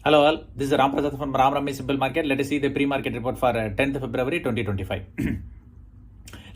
Hello all, this is Ram Prasad from Ram Rammy Simple Market. Let us see the pre-market report for 10th February 2025.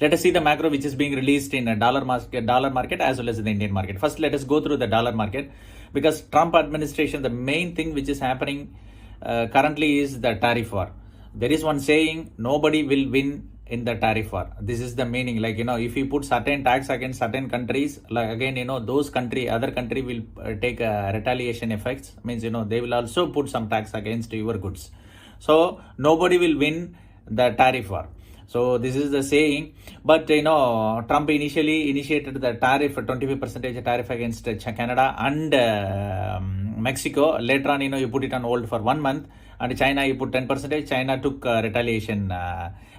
Let us see the macro which is being released in a dollar market as well as in the Indian market. First, let us go through the dollar market because Trump administration, the main thing which is happening currently is the tariff war. There is one saying, nobody will win in the tariff war. This is the meaning, like, if you put certain tax against certain countries, like again, those other country will take retaliation effects, means, they will also put some tax against your goods. So nobody will win the tariff war. So this is the saying, but Trump initially initiated the tariff, 25% tariff against Canada and Mexico. Later on, you put it on hold for 1 month, and China you put 10%. China took retaliation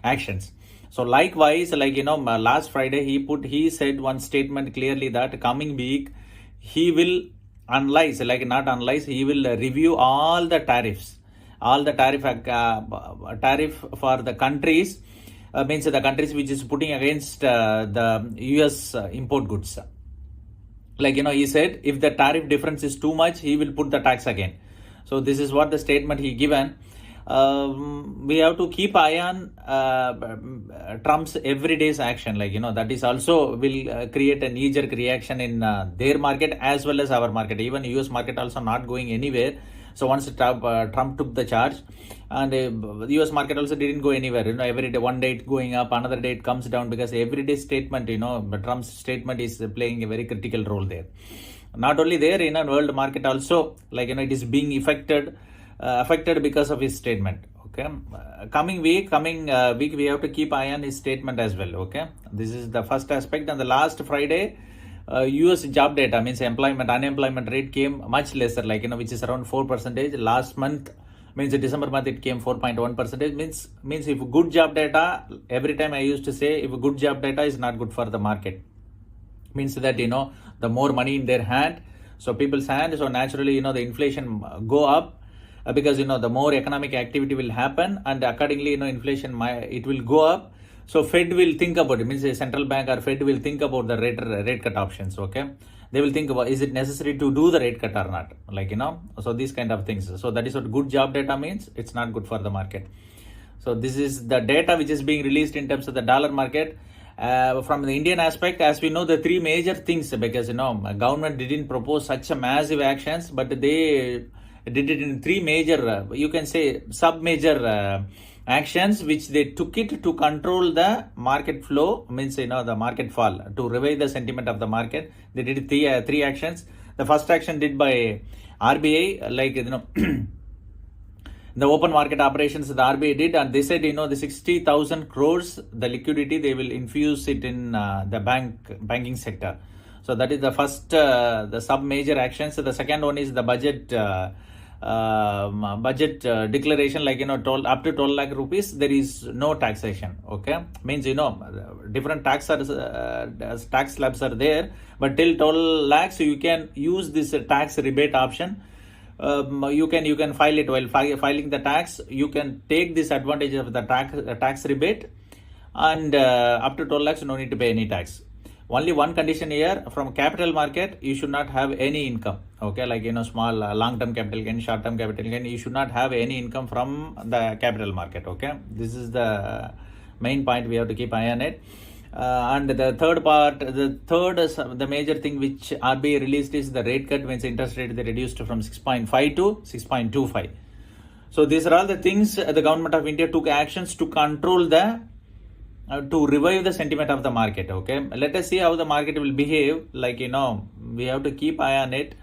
actions. So likewise, last Friday he said one statement clearly that coming week he will analyze, he will review all the tariffs, all the tariff for the countries. Means the countries which is putting against the US import goods. He said if the tariff difference is too much, he will put the tax again. So this is what the statement he given. We have to keep eye on Trump's everyday's action. That is also will create a knee-jerk reaction in their market as well as our market. Even US market also not going anywhere. So once Trump took the charge, and the US market also didn't go anywhere. Every day, one day it going up, another day it comes down, because everyday statement, Trump's statement is playing a very critical role there. Not only there, in a world market also, it is being affected because of his statement. Okay, coming week we have to keep eye on his statement as well. Okay, this is the first aspect. And the last Friday, US job data, means unemployment rate came much lesser, which is around 4%. Last month, means December month, it came 4.1%. Means if good job data, every time I used to say, if good job data is not good for the market, means that the more money in their hand, so people's hand, so naturally the inflation go up, because the more economic activity will happen, and accordingly inflation it will go up. So Fed will think about it, means a central bank or Fed will think about the rate cut options. Okay, they will think about, is it necessary to do the rate cut or not, so these kind of things. So that is what good job data means. It's not good for the market. So this is the data which is being released in terms of the dollar market. From the Indian aspect, as we know, the three major things, because government didn't propose such a massive actions, but they did it in three major, you can say sub-major actions, which they took it to control the market flow, means the market fall, to revive the sentiment of the market. They did three actions. The first action did by RBI, the open market operations the RBI did, and they said the 60,000 crores, the liquidity they will infuse it in the banking sector. So that is the first the sub major actions. So the second one is the budget declaration, up to 12 lakh rupees there is no taxation. Okay, means different tax slabs are there, but till 12 lakhs you can use this tax rebate option. You can file it. While filing the tax, you can take this advantage of the tax rebate, and up to 12 lakhs no need to pay any tax. Only one condition here: from capital market you should not have any income. Okay, small long-term capital gain, short-term capital gain, you should not have any income from the capital market. Okay, this is the main point we have to keep eye on it. And the third part, the major thing which RBI released is the rate cut, means interest rate they reduced from 6.5 to 6.25. So these are all the things the government of India took actions to control to revive the sentiment of the market. Okay, let us see how the market will behave. We have to keep eye on it.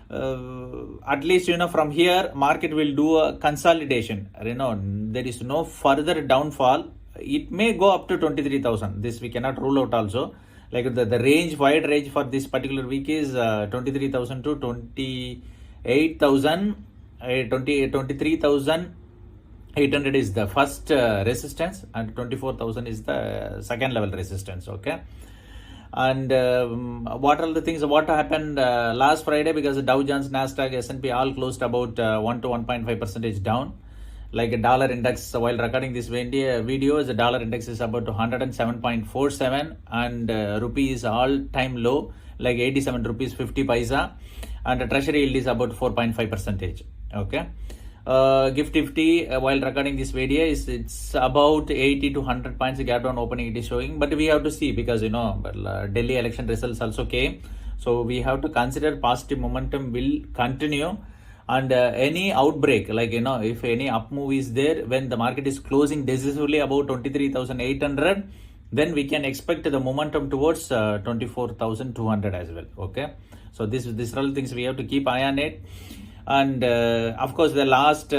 At least from here market will do a consolidation. There is no further downfall. It may go up to 23,000. This we cannot rule out also. The wide range for this particular week is 23,000 to 28,000. 23,800 is the first resistance, and 24,000 is the second level resistance. Okay, and what are the things what happened last Friday, because the Dow Jones, Nasdaq, S&P all closed about 1 to 1.5% down. Like a dollar index, while recording this video, the dollar index is about 107.47, and rupee is all-time low, like 87 rupees 50 paisa, and the treasury yield is about 4.5%. Okay. Gift Nifty, while recording this video, it's about 80 to 100 points gap down opening it is showing, but we have to see because Delhi election results also came, so we have to consider positive momentum will continue, and any outbreak, like if any up move is there when the market is closing decisively about 23,800, then we can expect the momentum towards 24,200 as well. Okay, so these are all things we have to keep eye on it. And of course the last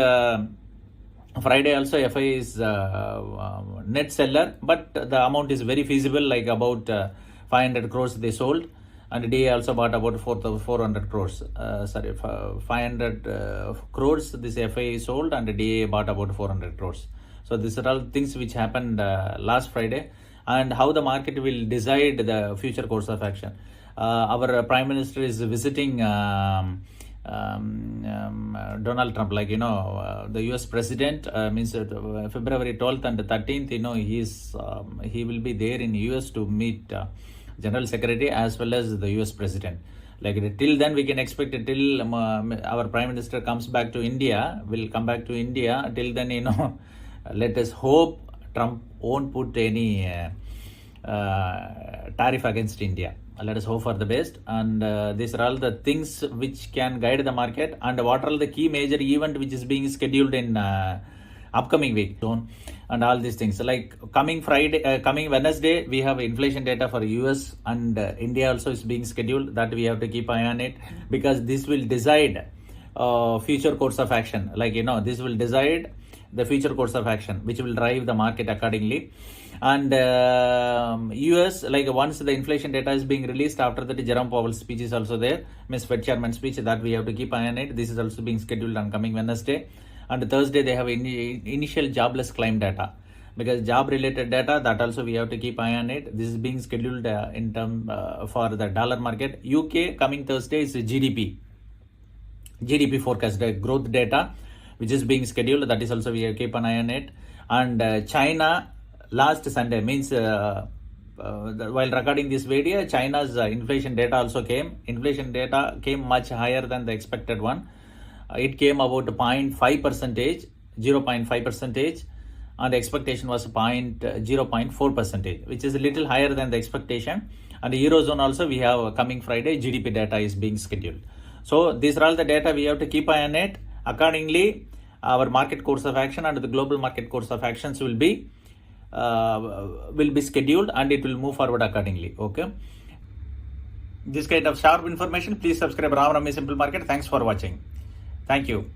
Friday also FI is net seller, but the amount is very feasible, like about 500 crores they sold, and DA also bought about 400 crores. 500 crores this FI sold, and DA bought about 400 crores. So these are all things which happened last Friday, and how the market will decide the future course of action. Our Prime Minister is visiting Donald Trump, the US President, means February 12th and 13th, he will be there in US to meet General Secretary as well as the US President. Like till then we can expect it till our Prime Minister comes back to India, will come back to India. Till then, let us hope Trump won't put any tariff against India. Let us hope for the best, and these are all the things which can guide the market, and what are all the key major event which is being scheduled in upcoming week, and all these things. Like coming Wednesday, we have inflation data for US, and India also is being scheduled. That we have to keep eye on it, because this will decide future course of action. This will decide the future course of action, which will drive the market accordingly. And US, once the inflation data is being released, after that Jerome Powell's speech is also there, Miss Fed Chairman speech, that we have to keep eye on it. This is also being scheduled on coming Wednesday. And Thursday they have initial jobless claim data, because job related data, that also we have to keep eye on it. This is being scheduled in term for the dollar market. UK coming Thursday is GDP forecast, growth data, which is being scheduled. That is also we have to keep an eye on it. And China, last Sunday, means while recording this video, China's inflation data also came. Inflation data came much higher than the expected one. It came about 0.5%, and the expectation was 0.4%, which is a little higher than the expectation. And the Eurozone also, we have coming Friday, GDP data is being scheduled. So these are all the data we have to keep eye on it. Accordingly, our market course of action and the global market course of actions will be scheduled, and it will move forward accordingly. Okay, this kind of sharp information, please subscribe Ram Rami Simple Market. Thanks for watching. Thank you.